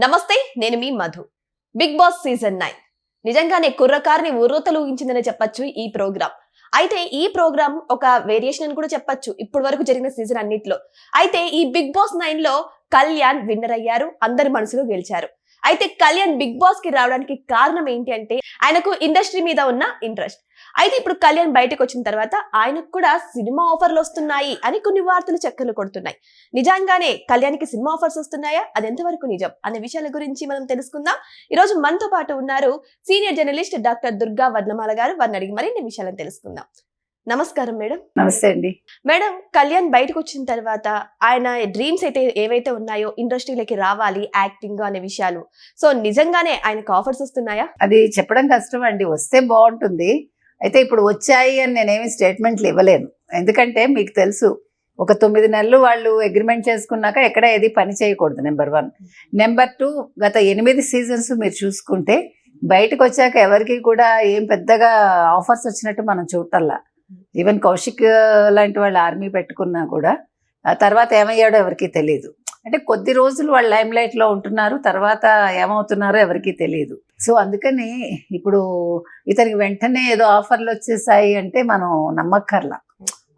నమస్తే, నేను మీ Madhu. Big boss season 9 నిజంగానే కుర్రకారిని ఊగించిందని చెప్పొచ్చు ఈ ప్రోగ్రామ్. అయితే ఈ ప్రోగ్రామ్ ఒక వేరియేషన్ అని కూడా చెప్పొచ్చు ఇప్పటి వరకు జరిగిన సీజన్ అన్నిట్లో. అయితే ఈ బిగ్ బాస్ 9 లో కళ్యాణ్ విన్నర్ అయ్యారు, అందరి మనసులో గెలిచారు. అయితే కళ్యాణ్ బిగ్ బాస్ కి రావడానికి కారణం ఏంటి అంటే ఆయనకు ఇండస్ట్రీ మీద ఉన్న ఇంట్రెస్ట్. అయితే ఇప్పుడు కళ్యాణ్ బయటకు వచ్చిన తర్వాత ఆయనకు కూడా సినిమా ఆఫర్లు వస్తున్నాయి అని కొన్ని వార్తలు చక్కర్లు కొడుతున్నాయి. నిజంగానే కళ్యాణ్కి సినిమా ఆఫర్స్ వస్తున్నాయా, అది ఎంతవరకు నిజం అనే విషయాల గురించి మనం తెలుసుకుందాం. ఈ రోజు మనతో పాటు ఉన్నారు సీనియర్ జర్నలిస్ట్ డాక్టర్ దుర్గా వర్ణమాల గారు. వారిని అడిగి మరిన్ని విషయాలను తెలుసుకుందాం. నమస్కారం మేడం. నమస్తే అండి. మేడం, కళ్యాణ్ బయటకు వచ్చిన తర్వాత ఆయన డ్రీమ్స్ అయితే ఏవైతే ఉన్నాయో ఇండస్ట్రీలోకి రావాలి, యాక్టింగ్ అనే విషయాలు, సో నిజంగానే ఆయనకు ఆఫర్స్ వస్తున్నాయా? అది చెప్పడం కష్టం అండి. వస్తే బాగుంటుంది. అయితే ఇప్పుడు వచ్చాయి అని నేనేమి స్టేట్మెంట్లు ఇవ్వలేను. ఎందుకంటే మీకు తెలుసు, ఒక 9 నెలలు వాళ్ళు అగ్రిమెంట్ చేసుకున్నాక ఎక్కడ ఏది పని చేయకూడదు, నెంబర్ 1. నెంబర్ 2, గత 8 సీజన్స్ మీరు చూసుకుంటే బయటకు వచ్చాక ఎవరికి కూడా ఏం పెద్దగా ఆఫర్స్ వచ్చినట్టు మనం చూడటల్లా. ఈవెన్ కౌశిక్ లాంటి వాళ్ళు ఆర్మీ పెట్టుకున్నా కూడా ఆ తర్వాత ఏమయ్యాడో ఎవరికి తెలియదు. అంటే కొద్ది రోజులు వాళ్ళు లైమ్ లైట్లో ఉంటున్నారు, తర్వాత ఏమవుతున్నారో ఎవరికి తెలియదు. సో అందుకని ఇప్పుడు ఇతనికి వెంటనే ఏదో ఆఫర్లు వచ్చేసాయి అంటే మనం నమ్మక్కర్లా.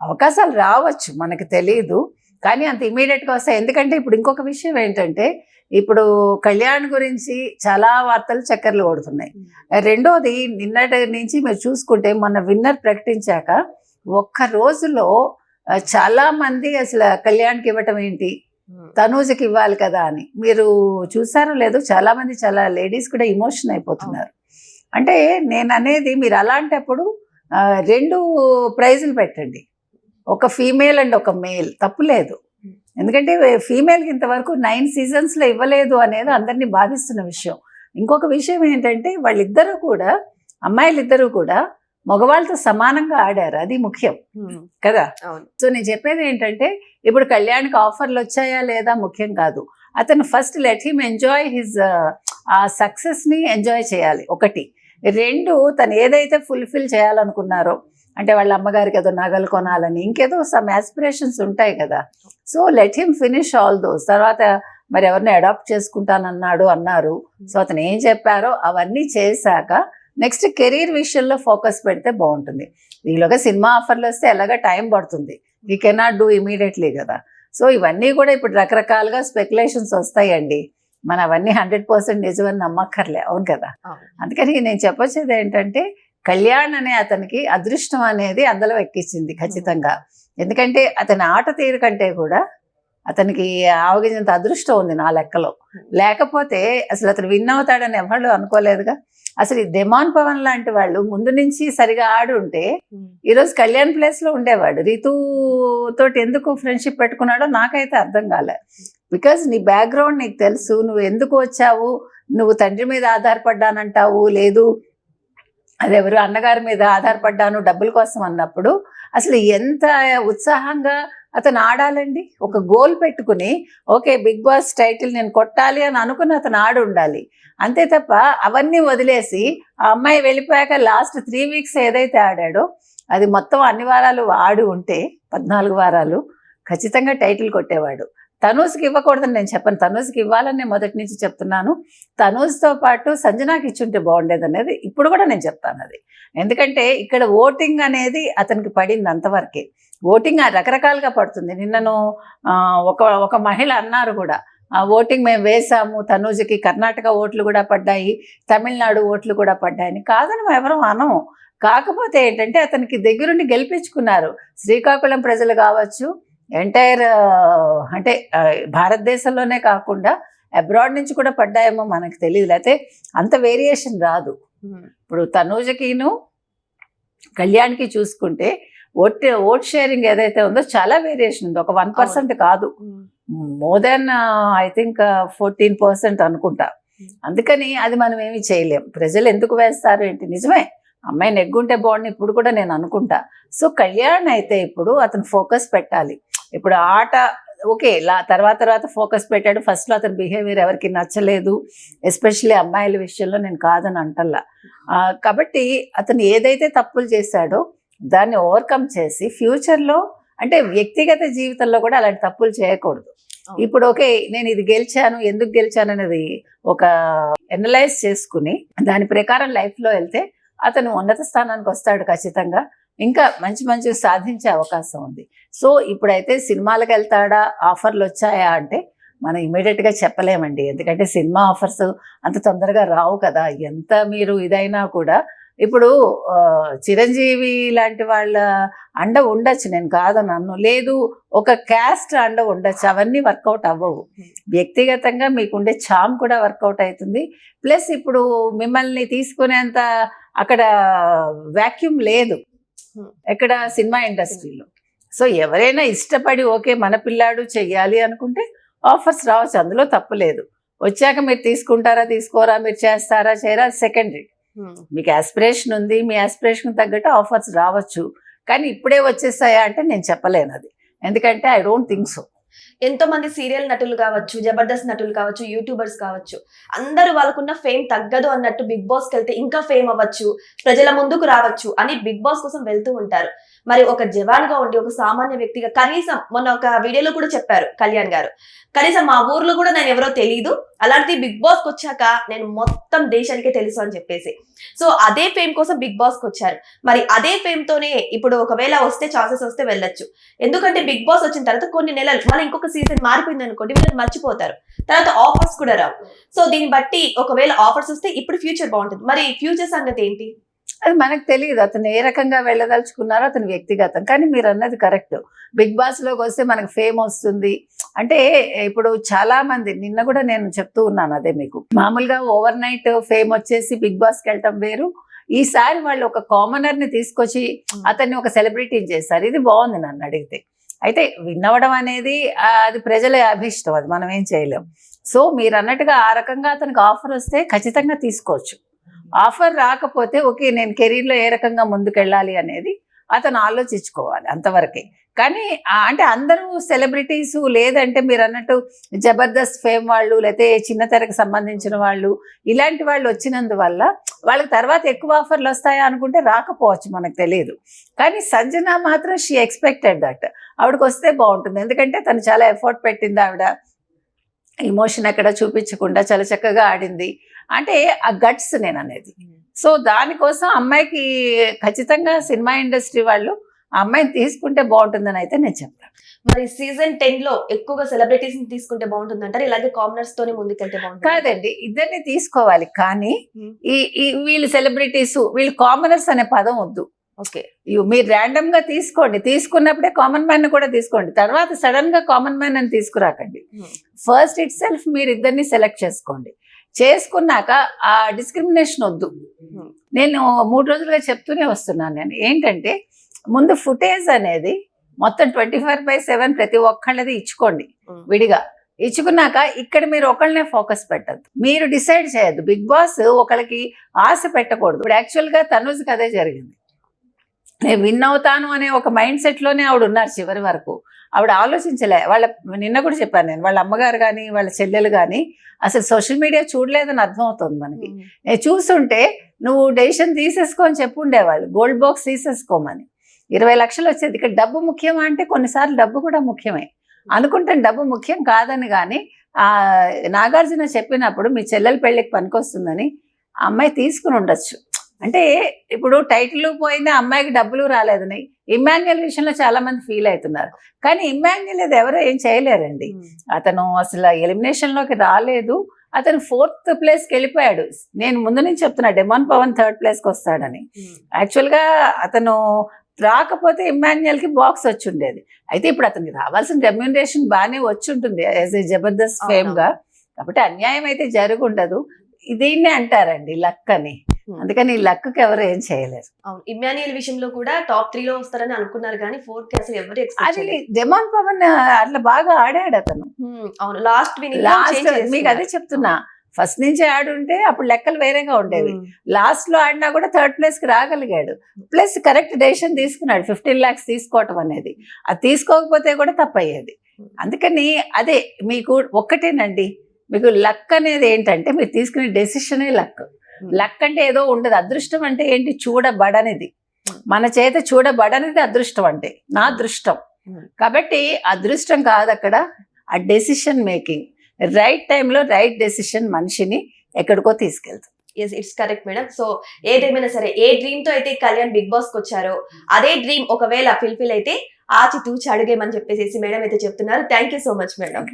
అవకాశాలు రావచ్చు, మనకు తెలియదు, కానీ అంత ఇమీడియట్గా వస్తాయి. ఎందుకంటే ఇప్పుడు ఇంకొక విషయం ఏంటంటే, ఇప్పుడు కళ్యాణ్ గురించి చాలా వార్తలు చక్కర్లు కొడుతున్నాయి. రెండోది, నిన్నటి నుంచి మీరు చూసుకుంటే మొన్న విన్నర్ ప్రకటించాక ఒక్క రోజులో చాలా మంది అసలు కళ్యాణ్కి ఇవ్వటం ఏంటి, తనూజకి ఇవ్వాలి కదా అని మీరు చూసారో లేదో, చాలా మంది, చాలా లేడీస్ కూడా ఇమోషన్ అయిపోతున్నారు. అంటే నేను అనేది, మీరు అలాంటప్పుడు 2 ప్రైజులు పెట్టండి, ఒక ఫీమేల్ అండ్ ఒక మేల్, తప్పులేదు. ఎందుకంటే ఫీమేల్కి ఇంతవరకు 9 సీజన్స్లో ఇవ్వలేదు అనేది అందరినీ బాధిస్తున్న విషయం. ఇంకొక విషయం ఏంటంటే, వాళ్ళిద్దరూ కూడా, అమ్మాయిలిద్దరూ కూడా మగవాళ్ళతో సమానంగా ఆడారు, అది ముఖ్యం కదా. సో నేను చెప్పేది ఏంటంటే, ఇప్పుడు కళ్యాణ్కి ఆఫర్లు వచ్చాయా లేదా ముఖ్యం కాదు. అతను first let him enjoy his ఆ సక్సెస్ని ఎంజాయ్ చేయాలి, 1. 2, తను ఏదైతే ఫుల్ఫిల్ చేయాలనుకున్నారో, అంటే వాళ్ళ అమ్మగారికి ఏదో నగలు కొనాలని, ఇంకేదో సమ్ ఆస్పిరేషన్స్ ఉంటాయి కదా. So let him finish all those. తర్వాత మరి ఎవరిని అడాప్ట్ అన్నారు. సో అతను ఏం చెప్పారో అవన్నీ చేశాక నెక్స్ట్ కెరీర్ విషయంలో ఫోకస్ పెడితే బాగుంటుంది. ఈలోగా సినిమా ఆఫర్లు వస్తే ఎలాగా టైం పడుతుంది, వీ కెనాట్ డూ ఇమీడియట్లీ కదా. సో ఇవన్నీ కూడా ఇప్పుడు రకరకాలుగా స్పెక్యులేషన్స్ వస్తాయండి, మన అవన్నీ 100% నిజమని నమ్మక్కర్లే, అవును కదా. అందుకని నేను చెప్పొచ్చేది ఏంటంటే, కళ్యాణ్ అనే అతనికి అదృష్టం అనేది అందులో ఎక్కించింది ఖచ్చితంగా. ఎందుకంటే అతని ఆట తీరు కంటే కూడా అతనికి ఆవగించేంత అదృష్టం ఉంది నా లెక్కలో. లేకపోతే అసలు అతను విన్ అవుతాడని ఎవరు అనుకోలేదుగా. అసలు ఈ ధెమాన్ పవన్ లాంటి వాళ్ళు ముందు నుంచి సరిగా ఆడి ఉంటే ఈరోజు కళ్యాణ్ ప్లేస్లో ఉండేవాడు. రీతూతో ఎందుకు ఫ్రెండ్షిప్ పెట్టుకున్నాడో నాకైతే అర్థం కాలే. బికాజ్ నీ బ్యాక్గ్రౌండ్ నీకు తెలుసు, నువ్వు ఎందుకు వచ్చావు, నువ్వు తండ్రి మీద ఆధారపడ్డానంటావు, లేదు అదెవరు అన్నగారి మీద ఆధారపడ్డాను డబ్బుల కోసం అన్నప్పుడు అసలు ఎంత ఉత్సాహంగా అతను ఆడాలండి. ఒక గోల్ పెట్టుకుని, ఓకే బిగ్ బాస్ టైటిల్ నేను కొట్టాలి అని అనుకుని అతను ఆడి ఉండాలి. అంతే తప్ప అవన్నీ వదిలేసి ఆ అమ్మాయి వెళ్ళిపోయాక లాస్ట్ 3 వీక్స్ ఏదైతే ఆడాడో అది మొత్తం అన్ని వారాలు ఆడి ఉంటే 14 వారాలు ఖచ్చితంగా టైటిల్ కొట్టేవాడు. తనూజ్కి ఇవ్వకూడదని నేను చెప్పను, తనూజ్కి ఇవ్వాలని నేను మొదటి నుంచి చెప్తున్నాను. తనూజ్తో పాటు సంజనాకి ఇచ్చుంటే బాగుండేది అనేది ఇప్పుడు కూడా నేను చెప్తాను అది. ఎందుకంటే ఇక్కడ ఓటింగ్ అనేది అతనికి పడింది అంతవరకే. ఓటింగ్ రకరకాలుగా పడుతుంది. నిన్నను ఒక మహిళ అన్నారు కూడా, ఆ ఓటింగ్ మేము వేసాము, తనూజ్కి కర్ణాటక ఓట్లు కూడా పడ్డాయి, తమిళనాడు ఓట్లు కూడా పడ్డాయని. కాదని మేము ఎవరం అనము. కాకపోతే ఏంటంటే అతనికి దగ్గరుండి గెలిపించుకున్నారు. శ్రీకాకుళం ప్రజలు కావచ్చు, ఎంటైర్ అంటే భారతదేశంలోనే కాకుండా అబ్రాడ్ నుంచి కూడా పడ్డాయేమో మనకు తెలియదు, లేకపోతే అంత వేరియేషన్ రాదు. ఇప్పుడు తనూజకిను కళ్యాణ్కి చూసుకుంటే ఓట్ షేరింగ్ ఏదైతే ఉందో చాలా వేరియేషన్ ఉంది. ఒక 1% కాదు, మోర్ దెన్ ఐ థింక్ 14% అనుకుంటా. అందుకని అది మనం ఏమి చేయలేం. ప్రజలు ఎందుకు వేస్తారు ఏంటి, నిజమే అమ్మాయి నెగ్గుంటే బాగుంది ఇప్పుడు కూడా నేను అనుకుంటా. సో కళ్యాణ్ అయితే ఇప్పుడు అతను ఫోకస్ పెట్టాలి. ఇప్పుడు ఆట ఓకే, తర్వాత ఫోకస్ పెట్టాడు. ఫస్ట్లో అతని బిహేవియర్ ఎవరికి నచ్చలేదు, ఎస్పెషల్లీ అమ్మాయిల విషయంలో, నేను కాదని అంటల్లా. కాబట్టి అతను ఏదైతే తప్పులు చేశాడో దాన్ని ఓవర్కమ్ చేసి ఫ్యూచర్లో, అంటే వ్యక్తిగత జీవితంలో కూడా అలాంటి తప్పులు చేయకూడదు. ఇప్పుడు ఓకే నేను ఇది గెలిచాను, ఎందుకు గెలిచాను అనేది ఒక ఎనలైజ్ చేసుకుని దాని ప్రకారం లైఫ్ లో వెళ్తే అతను ఉన్నత స్థానానికి వస్తాడు ఖచ్చితంగా. ఇంకా మంచి మంచి సాధించే అవకాశం ఉంది. సో ఇప్పుడైతే సినిమాలకు వెళ్తాడా, ఆఫర్లు వచ్చాయా అంటే మనం ఇమీడియట్ గా చెప్పలేమండి. ఎందుకంటే సినిమా ఆఫర్స్ అంత తొందరగా రావు కదా. ఎంత మీరు ఇదైనా కూడా ఇప్పుడు చిరంజీవి లాంటి వాళ్ళ అండ ఉండొచ్చు, నేను కాదనన్ను, లేదు ఒక క్యాస్ట్ అండ ఉండొచ్చు, అవన్నీ వర్కౌట్ అవ్వవు. వ్యక్తిగతంగా మీకుండే చామ్ కూడా వర్కౌట్ అవుతుంది. ప్లస్ ఇప్పుడు మిమ్మల్ని తీసుకునేంత అక్కడ వాక్యూమ్ లేదు ఎక్కడ సినిమా ఇండస్ట్రీలో. సో ఎవరైనా ఇష్టపడి ఓకే మన పిల్లాడు చెయ్యాలి అనుకుంటే ఆఫర్స్ రావచ్చు, అందులో తప్పు లేదు. వచ్చాక మీరు తీసుకుంటారా తీసుకోరా, మీరు చేస్తారా చేయరా సెకండరీ. మీకు ఆస్పిరేషన్ ఉంది, మీ ఆస్పిరేషన్ తగ్గట్టు ఆఫర్స్ రావచ్చు. కానీ ఇప్పుడే వచ్చేస్తాయా అంటే నేను చెప్పలేను అది. ఎందుకంటే ఐ డోంట్ థింక్ సో. ఎంతో మంది సీరియల్ నటులు కావచ్చు, జబర్దస్త్ నటులు కావచ్చు, యూట్యూబర్స్ కావచ్చు, అందరూ వాళ్ళకున్న ఫేమ్ తగ్గదు అన్నట్టు బిగ్ బాస్ కి వెళ్తే ఇంకా ఫేమ్ అవ్వచ్చు, ప్రజల ముందుకు రావచ్చు అని బిగ్ బాస్ కోసం వెళ్తూ ఉంటారు. మరి ఒక జవాన్ గా ఉండి, ఒక సామాన్య వ్యక్తిగా, కనీసం మొన్న ఒక వీడియోలో కూడా చెప్పారు కళ్యాణ్ గారు, కనీసం మా ఊర్లో కూడా నేను ఎవరో తెలియదు, అలాంటి బిగ్ బాస్ కి వచ్చాక నేను మొత్తం దేశానికే తెలుసు అని చెప్పేసి. సో అదే ఫేమ్ కోసం బిగ్ బాస్ కి వచ్చారు. మరి అదే ఫేమ్ తోనే ఇప్పుడు ఒకవేళ వస్తే ఛాన్సెస్ వస్తే వెళ్ళొచ్చు. ఎందుకంటే బిగ్ బాస్ వచ్చిన తర్వాత కొన్ని నెలలు మళ్ళీ ఇంకొక సీజన్ మారిపోయింది అనుకోండి, వీళ్ళని మర్చిపోతారు, తర్వాత ఆఫర్స్ కూడా రావు. సో దీన్ని బట్టి ఒకవేళ ఆఫర్స్ వస్తే ఇప్పుడు ఫ్యూచర్ బాగుంటుంది. మరి ఫ్యూచర్ సంగతి ఏంటి అది మనకు తెలియదు. అతను ఏ రకంగా వెళ్ళదలుచుకున్నారో అతను వ్యక్తిగతం. కానీ మీరు అన్నది కరెక్ట్. బిగ్ బాస్ లోకి వస్తే మనకు ఫేమ్ వస్తుంది అంటే ఇప్పుడు చాలా మంది, నిన్న కూడా నేను చెప్తూ ఉన్నాను అదే మీకు, మామూలుగా ఓవర్ నైట్ ఫేమ్ వచ్చేసి బిగ్ బాస్కి వెళ్ళటం వేరు. ఈసారి వాళ్ళు ఒక కామనర్ ని తీసుకొచ్చి అతన్ని ఒక సెలబ్రిటీ చేశారు. ఇది బాగుంది నన్ను అడిగితే. అయితే విన్ అవ్వడం అనేది అది ప్రజల అభిష్టం, అది మనం ఏం చేయలేం. సో మీరు అన్నట్టుగా ఆ రకంగా అతనికి ఆఫర్ వస్తే ఖచ్చితంగా తీసుకోవచ్చు. ఆఫర్ రాకపోతే ఓకే నేను కెరీర్లో ఏ రకంగా ముందుకెళ్ళాలి అనేది అతను ఆలోచించుకోవాలి, అంతవరకే. కానీ అంటే అందరూ సెలబ్రిటీసు, లేదంటే మీరు అన్నట్టు జబర్దస్త్ ఫేమ్ వాళ్ళు, లేకపోతే చిన్న తెరకు సంబంధించిన వాళ్ళు, ఇలాంటి వాళ్ళు వచ్చినందువల్ల వాళ్ళకి తర్వాత ఎక్కువ ఆఫర్లు వస్తాయా అనుకుంటే రాకపోవచ్చు, మనకు తెలియదు. కానీ సంజన మాత్రం షీ ఎక్స్పెక్టెడ్ దట్ ఆవిడకి వస్తే బాగుంటుంది. ఎందుకంటే తను చాలా ఎఫర్ట్ పెట్టింది, ఆవిడ ఎమోషన్ ఎక్కడ చూపించకుండా చాలా చక్కగా ఆడింది. అంటే ఆ గట్స్ నేను అనేది. సో దానికోసం అమ్మాయికి ఖచ్చితంగా సినిమా ఇండస్ట్రీ వాళ్ళు ఆ అమ్మాయిని తీసుకుంటే బాగుంటుందని అయితే నేను చెప్తాను. మరి సీజన్ 10 లో ఎక్కువగా సెలబ్రిటీస్ ని తీసుకుంటే బాగుంటుంది అంటారు, ఇలాగే కామనర్స్ తోనే ముందుకెళ్తే బాగుంటుంది? కాదండి, ఇద్దరిని తీసుకోవాలి. కానీ ఈ వీళ్ళు సెలబ్రిటీస్, వీళ్ళు కామనర్స్ అనే పదం వద్దు. ఓకే, మీరు ర్యాండమ్ గా తీసుకోండి, తీసుకున్నప్పుడే కామన్ మ్యాన్ కూడా తీసుకోండి, తర్వాత సడన్ గా కామన్ మ్యాన్ అని తీసుకురాకండి. ఫస్ట్ ఇట్ సెల్ఫ్ మీరు ఇద్దరిని సెలెక్ట్ చేసుకోండి. చేసుకున్నాక ఆ డిస్క్రిమినేషన్ వద్దు. నేను 3 రోజులుగా చెప్తూనే వస్తున్నాను. నేను ఏంటంటే ముందు ఫుటేజ్ అనేది మొత్తం 24/7 ప్రతి ఒక్కళ్ళది ఇచ్చుకోండి విడిగా. ఇచ్చుకున్నాక ఇక్కడ మీరు ఒకళ్ళనే ఫోకస్ పెట్టద్దు, మీరు డిసైడ్ చేయొద్దు. బిగ్ బాస్ ఒకళ్ళకి ఆశ పెట్టకూడదు. ఇప్పుడు యాక్చువల్గా తనుజ్కి అదే జరిగింది. నేను విన్ అవుతాను అనే ఒక మైండ్ సెట్లోనే ఆవిడ ఉన్నారు చివరి వరకు. ఆవిడ ఆలోచించలే. నిన్న కూడా చెప్పాను నేను, వాళ్ళ అమ్మగారు కానీ వాళ్ళ చెల్లెలు కానీ అసలు సోషల్ మీడియా చూడలేదని అర్థమవుతుంది మనకి. నేను చూస్తుంటే నువ్వు డెసిషన్ తీసేసుకొని చెప్పుండేవాళ్ళు, గోల్డ్ బాక్స్ తీసేసుకోమని. 20 లక్షలు వచ్చేది. ఇక్కడ డబ్బు ముఖ్యమా అంటే కొన్నిసార్లు డబ్బు కూడా ముఖ్యమే అనుకుంటే, డబ్బు ముఖ్యం కాదని. కానీ నాగార్జున చెప్పినప్పుడు మీ చెల్లెల పెళ్ళికి పనికొస్తుందని ఆ అమ్మాయి తీసుకుని ఉండొచ్చు. అంటే ఇప్పుడు టైటిల్ పోయింది, అమ్మాయికి డబ్బులు రాలేదని. ఇమ్మాన్యుయల్ విషయంలో చాలా మంది ఫీల్ అవుతున్నారు. కానీ ఇమ్మాన్యుయల్ అది ఎవరో ఏం చేయలేరండి. అతను అసలు ఎలిమినేషన్ లోకి రాలేదు, అతను 4th ప్లేస్కి వెళ్ళిపోయాడు. నేను ముందు నుంచి చెప్తున్నా డెమాన్ పవన్ 3rd ప్లేస్కి వస్తాడని. యాక్చువల్గా అతను రాకపోతే ఇమ్మాన్యుయల్ కి బాక్స్ వచ్చి ఉండేది. అయితే ఇప్పుడు అతనికి రావాల్సిన రెమ్యూనరేషన్ బాగానే వచ్చి ఉంటుంది యాజ్ ఏ జబర్దస్త్ ఫేమ్ గా. కాబట్టి అన్యాయం అయితే జరుగుండదు. దీన్నే అంటారండి లక్ అని. అందుకని ఈ లక్ కి ఎవరు ఏం చేయలేరు. అవును, ఇమ్మాన్యుయల్ విషయంలో కూడా టాప్ 3 లో వస్తారని అనుకున్నారు కానీ 4th కి అసలు ఎవరు అది డెమాన్ పవన్ అట్లా బాగా ఆడాడు అతను. అవును, లాస్ట్ మీకు అదే చెప్తున్నా, ఫస్ట్ నుంచి ఆడుంటే అప్పుడు లెక్కలు వేరేగా ఉండేవి. లాస్ట్ లో ఆడినా కూడా 3rd ప్లేస్ కి రాగలిగాడు. ప్లస్ కరెక్ట్ డెసిషన్ తీసుకున్నాడు 15 lakhs తీసుకోవటం అనేది. అది తీసుకోకపోతే కూడా తప్పయ్యేది. అందుకని అదే మీకు ఒక్కటేనండి, మీకు లక్ అనేది ఏంటంటే మీరు తీసుకునే డెసిషనే లక్. లక్ అంటే ఏదో ఉండదు. అదృష్టం అంటే ఏంటి? చూడబడనిది, మన చేత చూడబడనిది అదృష్టం అంటే. నా అదృష్టం కాబట్టి అదృష్టం కాదు అక్కడ. ఆ డెసిషన్ మేకింగ్, రైట్ టైంలో రైట్ డెసిషన్ మనిషిని ఎక్కడికో తీసుకెళ్తుంది. It's correct madam. సో ఏదేమైనా సరే, ఏ డ్రీమ్ తో అయితే కళ్యాణ్ బిగ్ బాస్ కి వచ్చారో అదే డ్రీమ్ ఒకవేళ ఫుల్ఫిల్ అయితే ఆచితూచి అడుగేమని చెప్పేసి మేడం అయితే చెప్తున్నారు. Thank you so much madam.